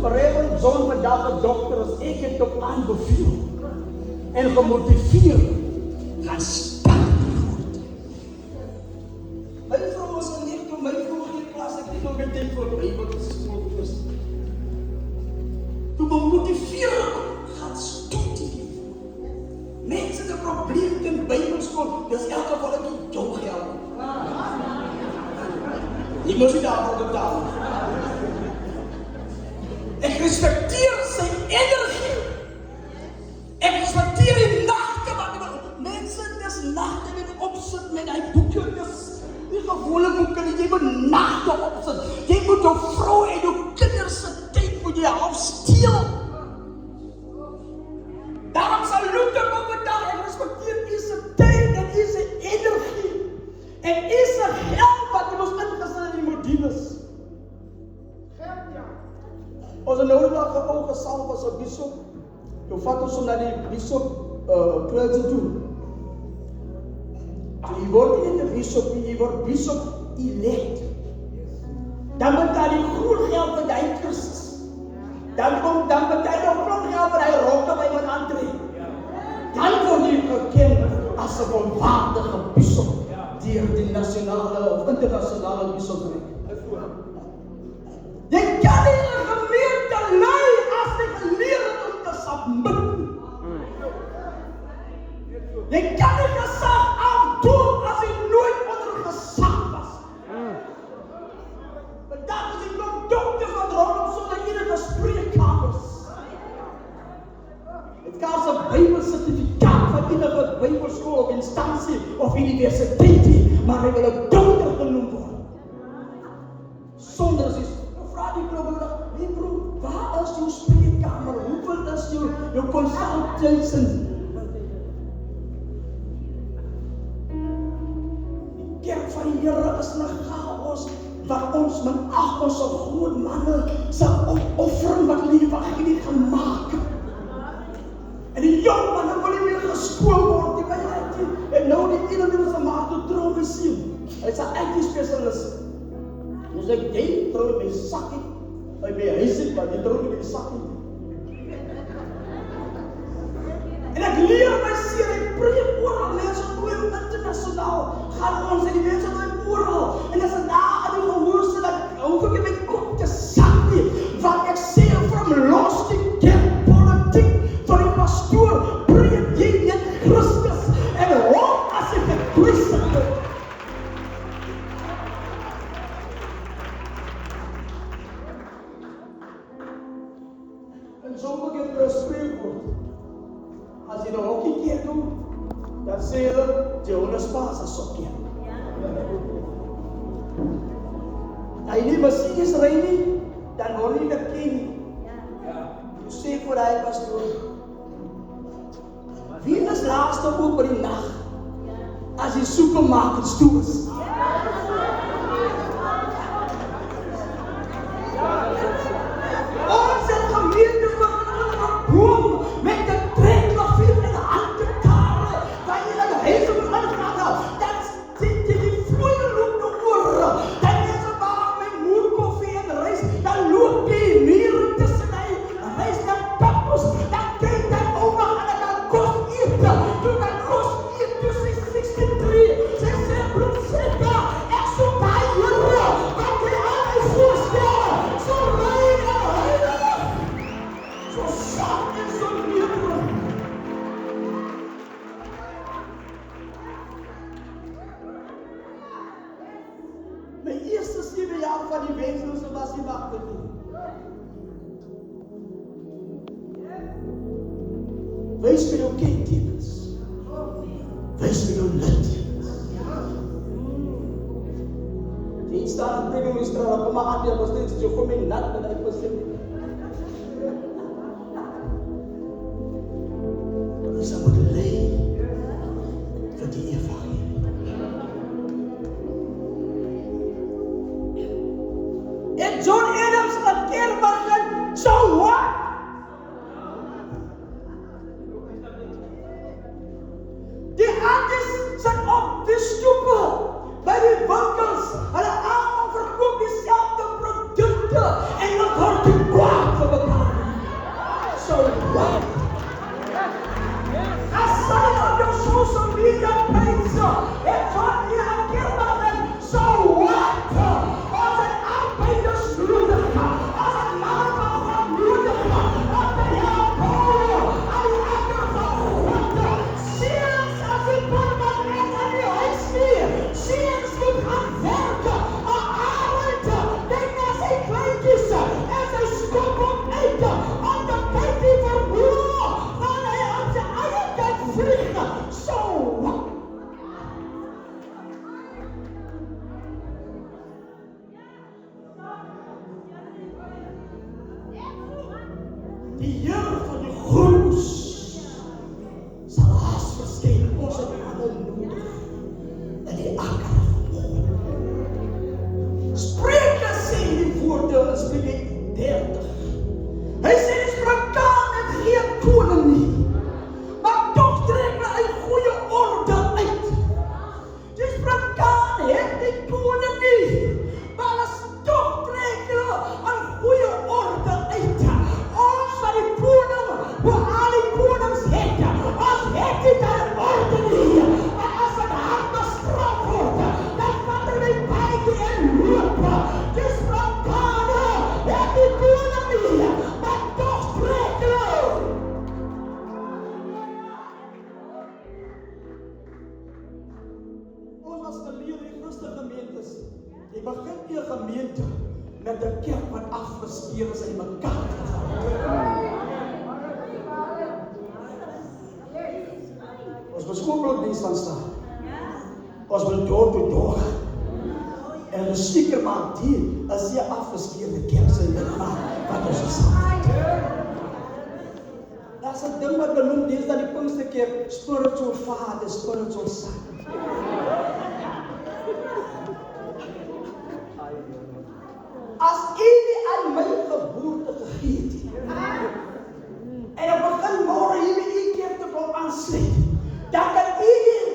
Reverend John vandaag een dokter is, ik heb het aanbeveeld en gemotiveerd. Gaan staan. Mijn vrouw was er niet toen, mijn vrouw ging in klas, ik kreeg nog een tijd voor de Bijbel. Toen bemotiveren, gaan studeren. Mensen de probleem in de Bijbelschool, dus elke geval ik jou geld. Ik moest je daarvoor betalen. Ik respecteer zijn energie. Ik respecteer die nachten. Mensen, dus nachten met opzet met die boeken. Die gewone boeken die je moet nachten opzet. Je moet jouw vrouw en jouw kinders tijd moet je half stil. Daarom zal Luther overdag, ik respecteer deze tijd en deze energie. En deze geld wat je moest ingezet in die modules. Onze nodige ogen salve als een bishop. Je vat ons naar die bishop clergy toe. Je wordt niet de bishop, je wordt bishop elect. Dan betaal je groen geld voor die Christus. Dan betaal je groen geld voor die rokken bij iemand andere. Dan word je gekend als een volwaardige bishop die de nationale of internationale bishop brengt. Je kan niet een gemeente leiden als je geleerd hebt om te submitten. Je kan niet gezag afdoen als je nooit onder gezag was. Maar dat is ik nog dokters van rondom zodat iedere spreekkamers. Het kan als een bijbelcertificaat van iedere bijbelschool of instantie of universiteit, maar hij wil een dokter genoemd worden. Zonder is. Die broer, hey broer, waar is jouw spreekkamer? Hoeveel is jouw consultation? Die kerk van die Here is een chaos waar ons met onze groot mannen zal opofferen wat die evangelie gemaakt. En die jong mannen wil niet meer geschoold worden. En nou die ene wil ze maar te trouwen zien. Hij is een IT-specialist. Dus ik denk, trouw mijn zakje. Ik ben huisig, maar die trouw mijn zakje. En ik leer mij zeer, ik preek overal. Mensen doen internationaal. Gaan ons en die mensen doen overal. En als ze daar aan die gehoor zijn, dan hoef ik in mijn kop te zakken. Want ik zie from los die kerkpolitiek. Van die pastoor, preek je in Christus. En hoop als ik het christen ben. En zo begint het spreekwoord. Als je een hockeykeer doet, dan zeg je Jonas Pasa sokje. Als je niet Messias rijdt, dan word je de king. Je steekt voor hij pastoor. Wie is laatste boek voor die nacht? Als je supermarkt toe is. Onze gemeente begonnen een boom met de trekklavier en de handgitaren. Waar je naar de huizen moet aangaan. Dan zit je die vloeien op de oren. Dan is er maar met moerkoffie en rijst. Dan loopt die mieren tussen die rijst en peppers. Dan kijkt hij over en dan kost eten. Toen dan kost eten tussen 63. Ze zijn bloedzeker. Ik zoek bij jullie. Wat je aan mij voorstellen. Zo rein en heilig. Zo zacht en zo nederig. Mijn eerste 7 jaar van die wezenloze was die wacht met me. Wees met jouw kentekens. Wees met jouw littekens. Die staan op de straat, kom maar aan, die was steeds, je komt in nat met dat was ze moeten leven voor die evangelie. En John Adams een keer begint, so what? Die handjes zijn op de stoepen, bij die winkels, en allemaal verkopen diezelfde producten. En dan wordt je kwaad voor die Here van die grondus sal haas verskyn. Ons het almal nodig in die akker van God. Spreuke sê die woorde in Spreuke 30. Hy sê die Spartaan het geen koning nie, maar tog trek hy 'n goeie orde uit. Die Spartaan het nie koning nie, maar as tog trek hy 'n goeie orde uit. Ons wat die koning, waar al die konings het, ons het nie daar orde nie. Maar as het hard bestraf word, dan vat hy my paadjie en loop. Die Spartaan het nie koning nie, maar tog trek hy. Ons as geleer in Christen gemeentes, jy begin nie 'n gemeente met 'n kerk wat afgeskeer is en mekaar gegaan. Ons moet skooldiens van staan. Ons moet door to door. En ons seker maak die as jy afgeskeerde kerk se liggaam wat ons is. Daar's 'n ding wat genoem deesdae die Pinksterkerk spiritual father, spiritual son. As u nie aan my geboorte gegee het nie, en ek begin môre hier by u kerk te kom aansluit, dan kan u nie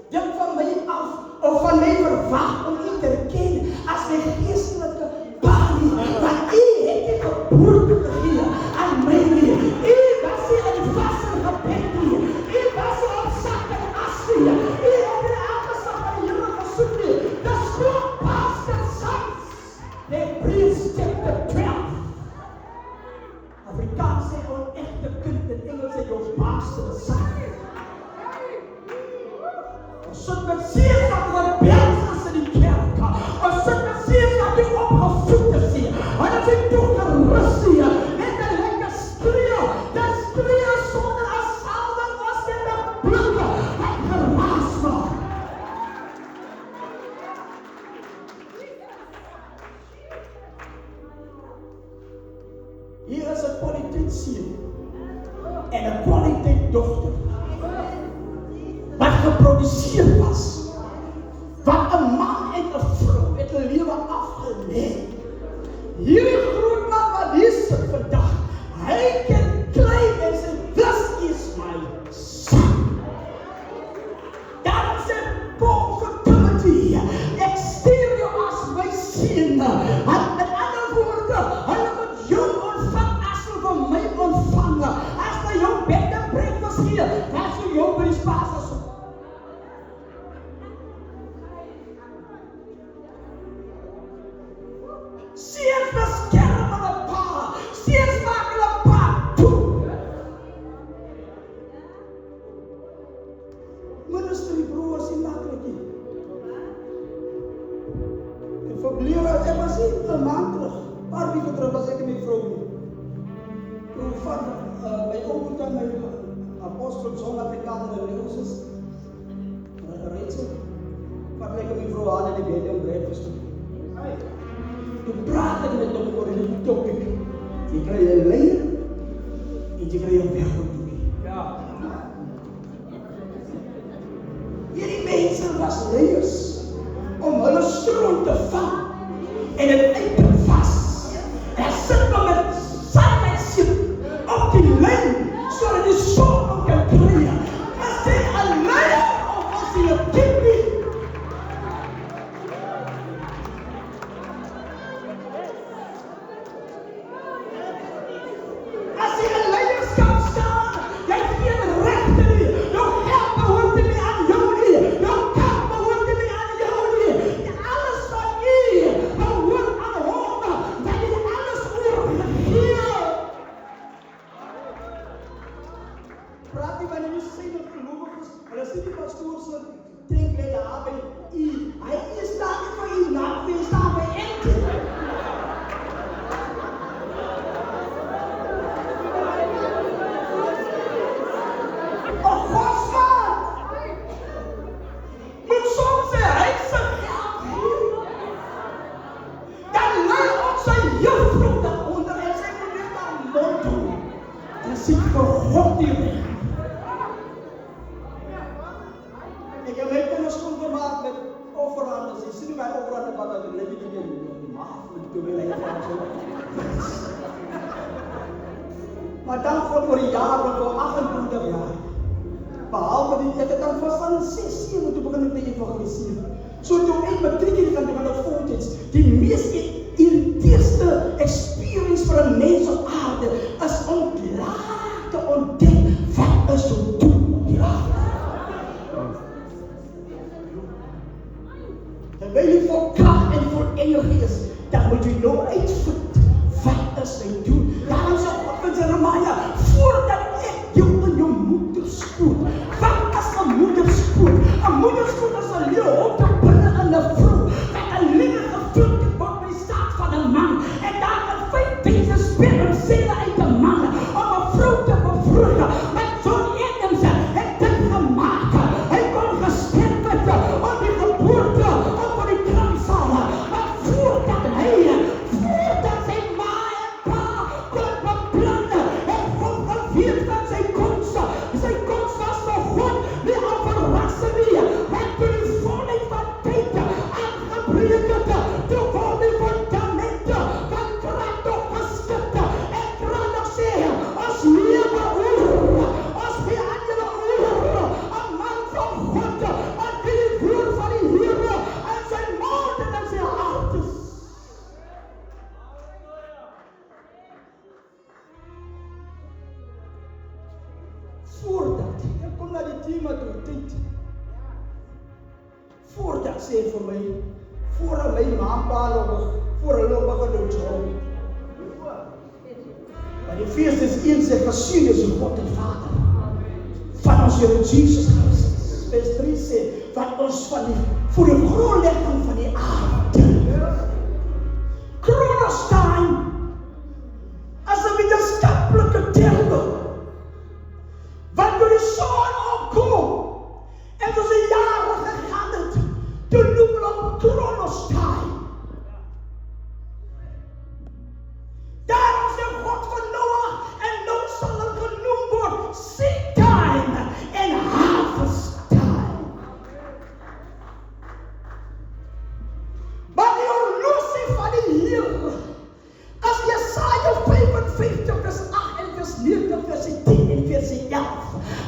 dit van my af of van my verwag om u te erken as my geestelike pa nie, want u het die geboorte gegee aan my nie. U was nie in die vas en gebed nie, u was nie op sak en as nie, u het nie elke sak aan die Here gesoek nie. Dis God pastor sons. Hebreërs chapter 12. Afrikaans sê onegte kind, in Engels sê jou pastor son. Ons sit met seers wat rebels is in die kerk. Ons sit met seers wat nie opgevoed is nie. En as jy toe gerus nie, net 'n lekker skree, dan skree sonder as salwing was net 'n blinke wat geraas word. Hier is 'n kwaliteitseun en 'n kwaliteitdogter wat geproduseer was, wat 'n man en 'n vrou het 'n lewe afgelê. Hierdie groot man wat hier sit vandag, hy kan claim en sê, this is my son. Daarom sê Paul vir Timothy, ek stuur jou as my seun. Met ander woorde, hulle moet jou ontvang as hulle van my ontvang. As hy jou bed en breakfast gee, dan sal jou by die spaas as seers beskerm hulle pa, seers maak hulle pa toe. Ministry broers nie maklik nie. Ek verbleer, ek was nie 'n maand terug, paar weke terug was ek met my vrou nie. Toe van my ontmoet aan my apostel John Afrikaner en ons is Rachel, wat ek met my vrou aan in die bed en breakfast toe. Toe praat ek met hom oor die topik. Jy kry 'n leier en jy kry 'n weggoedjie. Ja. Hierdie mense was leiers om hulle stroom te vang en dit uit te vas. En sit maar met sy op die lyn sodat die son hom kan kry. As jy 'n leier of as jy 'n kind nie, ziet vir God die weg. Ek heb my kinders gemaakt met offeranden. Ze zien mij offeranden wat dat leven niet meer doen. Maar dan God voor die jaren, voor 28 jaar. Behalve die, ik heb dan vast van 6 jaar moeten beginnen te evangeliseren. Zo toen ik matriek kan doen met foto's. Die meest irriteerste experience voor een mens op aarde is om klaar te ontdekken wat is zo doen op die aarde. En wil je voor kracht en voor energie is, dan moet je nou uitvinden wat is zijn doen. Daarom zegt God in Jeremia, voordat ik jou in je moederschoot. Wat is een moederschoot? Een moederschoot is een leeuw te binnen in de vrouw. Met een linnen gevuld wordt bij staat van een man. En daar een 5000 spinnen zielen uit de man. Om een vrouw te bevruchten. Met zo'n etense heeft dit gemaakt. Hij kon gesterkt worden om die geboorte, om voor die kraamzalen. Maar voordat zijn ma en pa kon beplannen, heeft God gevierd van zijn komst. Zijn komst was voor God niet al verrassen meer. Hij toen die volheid van tijd aangebreken. Toen kwam die fundamenten van kracht op geschikt. En kracht nog zeggen, als leven oor, als die andere oor, een man van God, en die woord van die Heer, en zijn mond en zijn hart is. Voordat, ik kom naar die thema door tijd. Voordat ze voor mij, voor mijn maanpalen, voor een loopbaan genoemd. Maar die feest is in zich gezien is een God en Vader. Van ons Heer Jezus Christus. Vers 3 zegt, van ons van die, voor de grondlegging van die aarde. Chronostein, als een wetenschappelijke termen. Wanneer de zon opkomt en door de jaren gegaan het, toen noemen we hem Chronostein. Daarom zegt God van Noach, en nou zal het genoemd worden seed time en harvest time. Maar die horloge van die Heer, als Jesaja 55 vers 8 en vers 9 vers 10 en vers 11.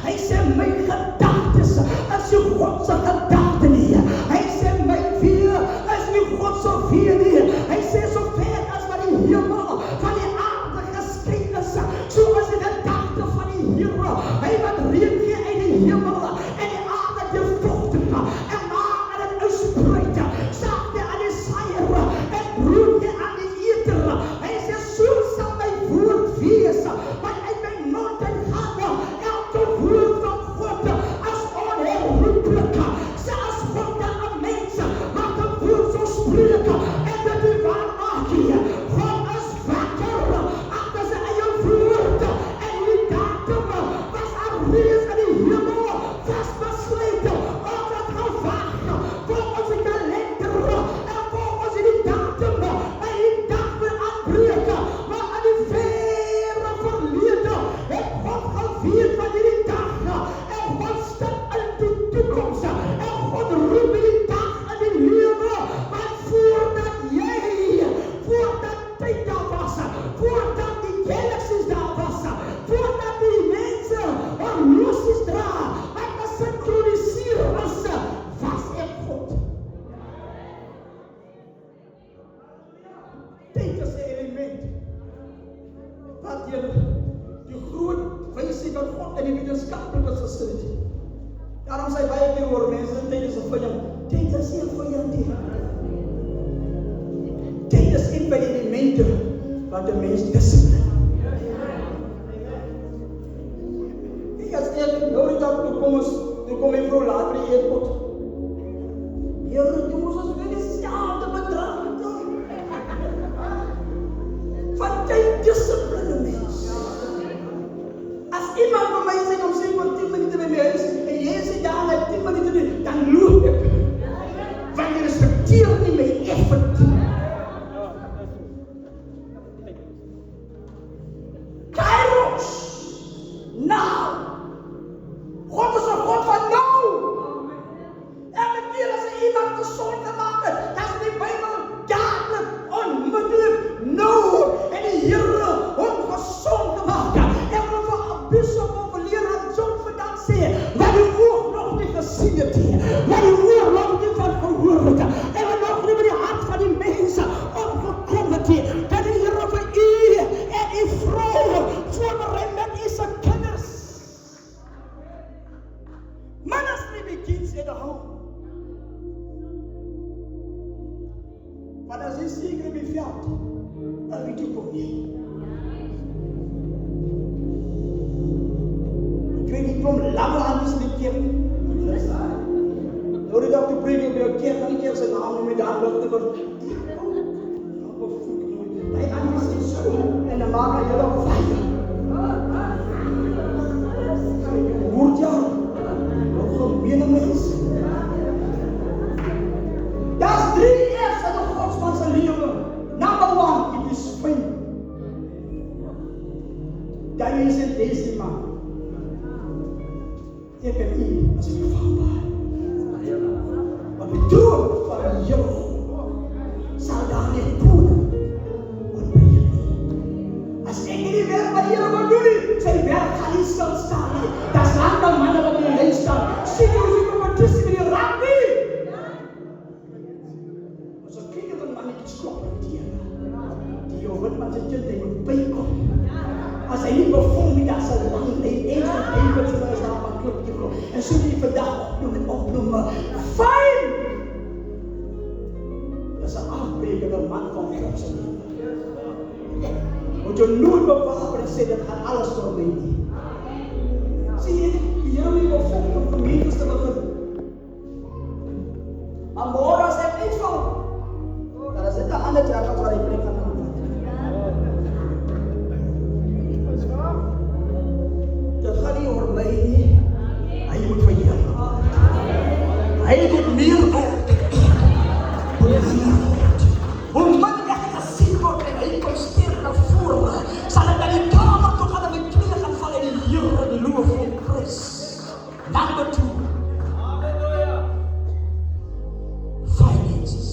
Hij zegt mijn gedachten als je Godse gedachten niet. Hij zegt mijn vier als je Godse vier niet. Hij zegt zo ver als van die hemel, van die aarde geschiedenis. Zoals in de gedachten van die Heer. Hij wat regen in de hemel en die aarde de vochtige. En maar aan het uitspreiden. Zag je aan de saaier en broed je aan de eter. Hij zegt zo zal mijn woord wezen. Maar uit mijn mond en gaan elke woord van God als onherroepelijk. Zelfs God dan een mens wat een woord zou spreken en dat u waar maakt je. God is wakker achter zijn eigen woord en die datum was aanwezig in de hemel vast besloten. Ons het gewacht voor onze kalender en voor onze die datum en die dag weer aanbreken. Maar aan die verre verleden heeft God gevierd van die dag en God staat in de toekomst en God roept die dag in die leven. Maar voordat tijd daar was, voordat die galaxies daar was, voordat die mensen horloges dragen, maar gesynchroniseerd was er God. Tijd is een element wat je die groot wijsheid van God en die wetenschappelijke society. Daarom zijn wij keer hoor mensen, tijd is een vijand. Tijd is een vijand. Tijd is een van die elementen wat de mens discipline. Ik als eerlijk nooit dat toen kom ik voor later in het pot. Heer, je moest ons weer hetzelfde bedrag betalen. Van tijd discipline mens. Als iemand van mij zegt om 10 minuten bij mij is en jij zegt daar naar 10 minuten, dan loop ik. Want je respecteert niet mijn effort. Kairos. keer. Nou die dokter preek op jou keer, dan die keer sy naam nie met daar lucht te word. Hy anders is so, en dan maak hy jou veilig. Hoort jou, wat gemene mens. Daar's 3 F's in 'n Godsman se lewe. Number 1, it is faith. Daar is dit deze man. Ek en u as my vader. Wat bedoel van jou sal daar nie doen. As ek nie werk by Here wat doen nie, sy werk gaan nie stil staan nie. Daar's ander manne wat in die lyn staan. Sien jy hoe die kompetisie met die rugby? Ons het kyk dat mannetjies klop met die Here. Die jou wat man se kind hy moet bykom. As hy nie perform nie, dan sal lang hy wat sy is daar van klop die klop. En so die vandag opnoem, fijn! Dat is 'n afbrekende man van God se lewe. Moet jy nooit bewaar en sê, dit gaan alles vir my nie. Sien jy, die Here wil bevolk om gemeentes te begin. Maar môre as hy uitval, dan is dit 'n ander jaar wat hy plek gaan doen. Dit gaan nie oor my nie. Hy moet vir Here. Hy moet meer word. Hoe man ek gesien word en hy kom sterk na vore, sal ek na die kamer toe gaan en my knieë gaan val en die Here die loof vir Christus. Number 2. Finances.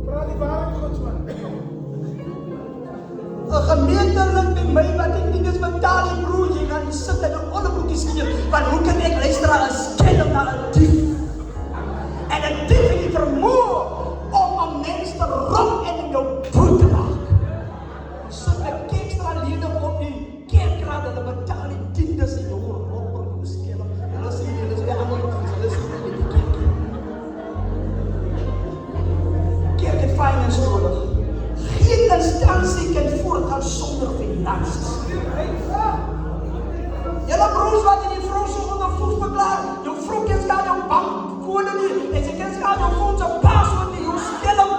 Praat die waarheid Godsman. 'n Gemeentelid by my wat ek nie eens betaal en broer, jy gaan sit in 'n onderbroekie skeer, want hoe kan ek luister aan 'n skelm na 'n dief? En 'n dief het die vermoë om 'n mens te rop en in jou dood te maak. Sit 'n ekstra lede op die kerkraad en hulle betaal die tiendes in jou rop op die skelm. Hulle sê hulle is weer ander iets, hulle sê nie die kerk. Kerk het finance nodig. Geen instansie kan voortgaan sonder finansies. Julle broers wat in die vrou so onder voet beklaar, jou vrou kens gaan jou bankkode nie, en sy kens gaan jou fonds op paswoord nie, jou skelm.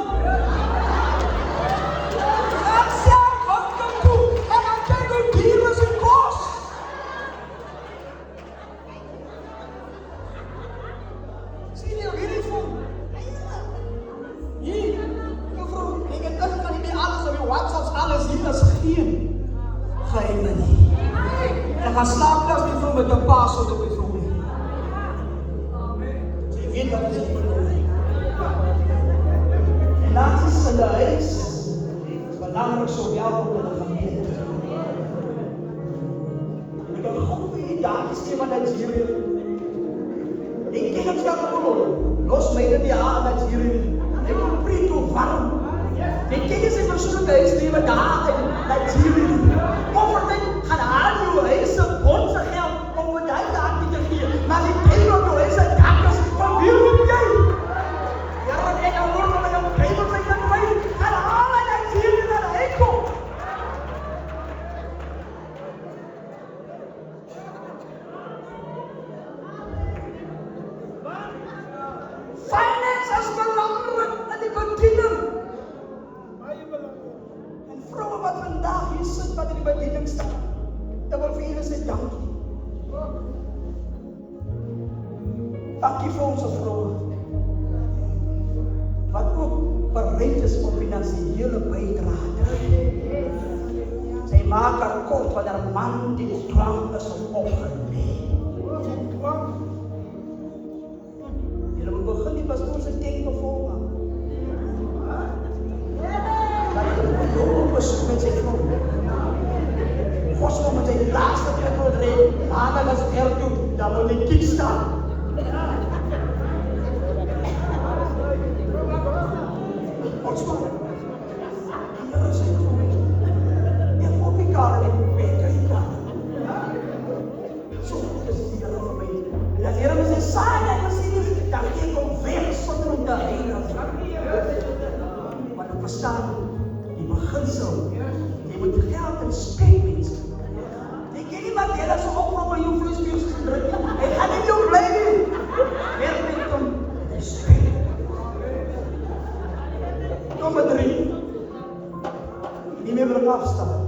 Gaan self wat kan toe, en dan kyk jou dieren sy kos. Sien jy, wie die vrou? Hier, jou vrou, ek het kan nie meer alles op jou WhatsApps, alles hier is geen geheime nie. En gaan slaap as die vrou met 'n paswoord op die vrou nie. Sy weet wat sy bedoel. En dat is in die huis, belangrik so welkom in die gemeente. Ek heb God vir die dames die van Nigeria. Ek ken het wel gewoon, los my in die haar in Nigeria. Ek kom preek hoe warm. Ek ken jy sy persoonlijke huislewe daar in Nigeria. Overdag gaan haar jou huis se bondse geld om vir die daardie te gee. Maar die hele op jou huis se dak is van wie roep jy? Ja, wat ek al hoor van my Bijbel sê dat my gaan haal en Nigeria na die huis kom. Finance is belangrik in die bediening. En vrouwen wat vandaag hier sit wat in die bediening staan, dat wil vir julle sê dankie. Dankie vir ons vrouwen, wat ook bereid is om finansiële bydrae te gee. Sy maak haar kort wanneer 'n man die dwang is om opgelê. Julle moet begin nie pas ons tek bevolk. Besoek met sy vrou. Godsman met sy laatste petrol dreef, later as er toe, dan moet die kiek staan. Godsman, hier is sy vrou. En op die kade en die peke die kade. So is die Here vir my. Dat Here met sy saai en gesien is, dan ek kom weg sonder om te heilig. Maar verstaan, die beginsel, jy moet geld en spek mense. iemand die dat zo opkomen, je vloeispier te drukken. Ik ga niet meer blijven. Meer met hem. Nummer 3. Niet meer willen afstappen.